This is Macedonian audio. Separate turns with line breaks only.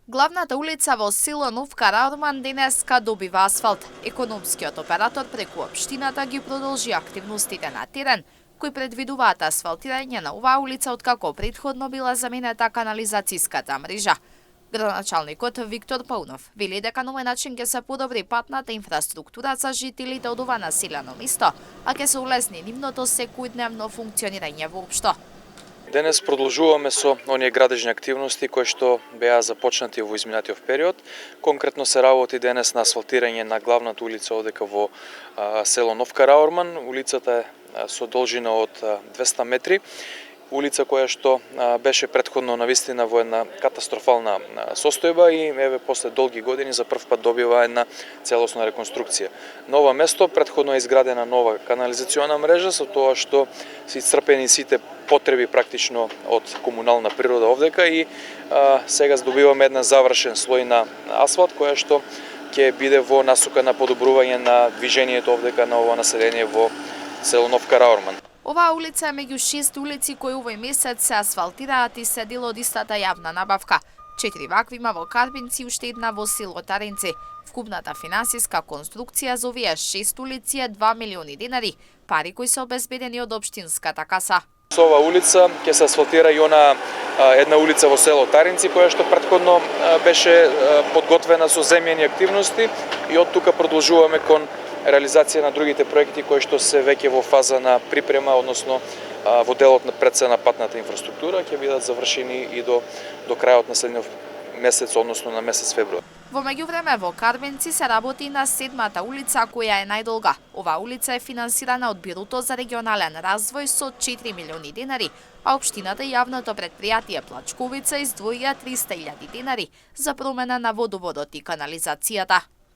Главната улица во село Нов Караорман денеска добива асфалт. Економскиот оператор преку општината ги продолжи активностите на терен, кои предвидуваат асфалтирање на оваа улица откако претходно била заменета канализацијската мрежа. Градоначалникот Виктор Паунов вели дека на овој начин ќе се подобри патната инфраструктура за жителите од ова населено место, а ќе се улесни нивното секојдневно функционирање воопшто.
Денес продолжуваме со оние градежни активности кои што беа започнати во изминатиот период. Конкретно се работи денес на асфалтирање на главната улица одека во село Нов Караорман. Улицата е со должина од 200 метри. Улица која што беше претходно навистина во една катастрофална состојба и еве после долги години за прв пат добива една целосна реконструкција. На ова место претходно е изградена нова канализациона мрежа со тоа што се исцрпени сите потреби практично од комунална природа овдека и сега добиваме една завршен слој на асфалт која што ќе биде во насока на подобрување на движењето овдека на ова население во село Нов Караорман.
Оваа улица е меѓу 6 улици кои овој месец се асфалтираат и се дел од истата јавна набавка. 4 вакви има во Карбинци и уште една во село Таринци. Вкупната финансиска конструкција за овие 6 улици е 2 милиони денари, пари кои се обезбедени од општинската каса.
Со оваа улица ќе се асфалтира и она една улица во село Таринци која што претходно беше подготвена со земјени активности и од тука продолжуваме кон реализација на другите проекти кои што се веќе во фаза на припрема, односно во делот на предсе на патната инфраструктура ќе бидат завршени и до крајот на следниот месец, односно на месец февруари.
Во меѓувреме во Карбенци се работи на 7-та улица која е најдолга. Оваа улица е финансирана од Бирото за регионален развој со 4 милиони денари, а општината и јавното претпријатие Плачковица издвоија 300.000 денари за промена на водоводот и канализацијата.